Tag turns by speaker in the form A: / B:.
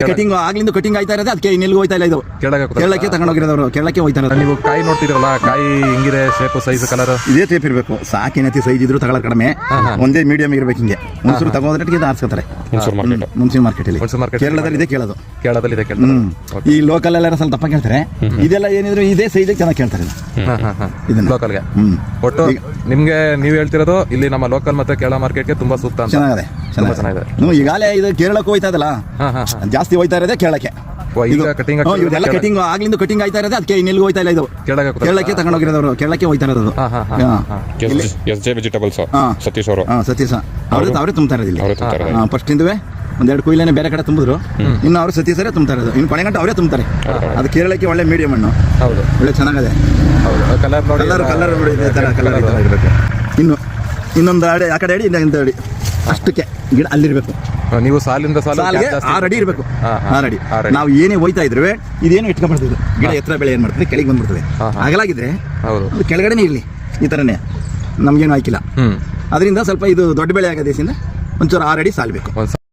A: Cutting ಆಗ್ಲಿಂದ cutting ಆಯ್ತಾ ಇರೋದು, ಅದಕ್ಕೆ ಇನ್ನೆಲ್ಗೂ ಹೋಯ್ತಾ ಇಲ್ಲ. ಇದು ಕೇಳಕ್ಕೆ ತಗೊಂಡೋಗಿರೋದವ್ರು, ಕೇಳಕ್ಕೆ ಹೋಯ್ತಾ ಇರೋದು.
B: ನೀವು ಕಾಯಿ ನೋಡ್ತಿರಲ್ಲ, ಕಾಯಿ ಹಿಂಗಿದೆ ಶೇಪ್ ಸೈಜ್ ಕಲರ್
A: ಇದೇ ಟೈಪ್ ಇರಬೇಕು. ಸಾಕಿನತಿ ಸೈಜ್ ಇದ್ರು ತಗೊಳ್ಳೋದು ಕಡಿಮೆ, ಒಂದೇ ಮೀಡಿಯಂ ಇರ್ಬೇಕು. ಹಿಂಗೆ ಮುನ್ಸೂರು ತಗೋದ್ರೆ ಇದು ಆರಿಸ್ಕೊತಾರೆ. ಮುನ್ಸೂರು ಮಾರ್ಕೆಟ್ ಅಲ್ಲಿ ಕೇರಳದಲ್ಲಿ ಇದೆ ಕೇಳೋದು. ಈ ಲೋಕಲ್ ಎಲ್ಲ ಸ್ವಲ್ಪ ತಪ್ಪ ಕೇಳ್ತಾರೆ. ಇದೆಲ್ಲ ಏನಿದ್ರು ಇದೇ ಸೈಜ್ ಚೆನ್ನಾಗಿ ಕೇಳ್ತಾರೆ ಇದನ್ನ
B: ಲೋಕಲ್ಗೆ. ಒಟ್ಟು ನಿಮ್ಗೆ ನೀವು ಹೇಳ್ತಿರೋದು ಇಲ್ಲಿ ನಮ್ಮ ಲೋಕಲ್ ಮತ್ತೆ ಕೇರಳ ಮಾರ್ಕೆಟ್ಗೆ ತುಂಬಾ ಸೂಕ್ತ ಅಂತ.
A: ಚೆನ್ನಾಗಿದೆ. ಈಗಾಗಲೇ ಇದು ಕೇರಳಕ್ಕೆ ಹೋಯ್ತಾ ಇದಲ್ಲ, ಜಾಸ್ತಿ ಹೋಯ್ತಾ ಇರೋದೇ ಕೇಳಕ್ಕೆ. ಇದೆಲ್ಲ ಕಟಿಂಗ್ ಆಗ್ಲಿಂದ ಕಟಿಂಗ್ ಆಯ್ತಾ ಇರೋದು, ಅದಕ್ಕೆ ಇನ್ನೆಲ್ಗೂ ಹೋಯ್ತಾ ಇಲ್ಲ. ಇದು ಕೇಳಕ್ಕೆ ತಗೊಂಡೋಗಿರೋದವ್ರು, ಕೇಳಕ್ಕೆ ಹೋಯ್ತಾ ಇರೋದು.
C: ವೆಜಿಟೇಬಲ್ಸ್ ಸತೀಶ್
A: ಅವರೇ ತುಂಬ್ತಾ ಇರೋದು ಇಲ್ಲಿ. ಫಸ್ಟ್ ಇಂದುವೆ ಒಂದೆರಡು ಕುಯ್ಲೇನೆ ಬೇರೆ ಕಡೆ ತುಂಬಿದ್ರು, ಇನ್ನು ಅವರು ಸತೀಶರೇ ತುಂಬ್ತಾ ಇರೋದು. ಇನ್ನು ಕೊನೆಗಂಟ ಅವರೇ ತುಂಬ್ತಾರೆ. ಅದು ಕೇರಳಕ್ಕೆ ಒಳ್ಳೆ ಮೀಡಿಯಂ ಹಣ್ಣು, ಒಳ್ಳೆ ಚೆನ್ನಾಗಿದೆ. ಕಲರ್ ಇರಬೇಕು. ಇನ್ನೊಂದು ಅಡಿ ಆ ಕಡೆ ಅಡಿ, ಇನ್ನೊಂದು ಅಡಿ ಅಷ್ಟಕ್ಕೆ ಗಿಡ ಅಲ್ಲಿರ್ಬೇಕು.
B: ನೀವು ಸಾಲಿಂದ ಸಾಲಿಗೆ
A: 6 ಅಡಿ ಇರಬೇಕು. 6 ಅಡಿ. ನಾವು ಏನೇ ಹೋಯ್ತಾ ಇದ್ರೆ ಇದೇನು ಇಟ್ಕೊಂಡ್ಬಿಡ್ತಿದ್ದು ಗಿಡ ಎತ್ತರ ಬೆಳೆ ಏನ್ ಮಾಡ್ತದೆ, ಕೆಳಗೆ ಬಂದ್ಬಿಡ್ತದೆ. ಅಗಲಾಗಿದ್ರೆ ಅದು ಕೆಳಗಡೆನೇ ಇರಲಿ, ಈ ಥರನೇ ನಮ್ಗೇನು ಹಾಕಿಲ್ಲ. ಅದರಿಂದ ಸ್ವಲ್ಪ ಇದು ದೊಡ್ಡ ಬೆಳೆ ಆಗೋದೇಸಿಂದ ಒಂಚೂರು 6 ಅಡಿ ಸಾಲ್ಬೇಕು.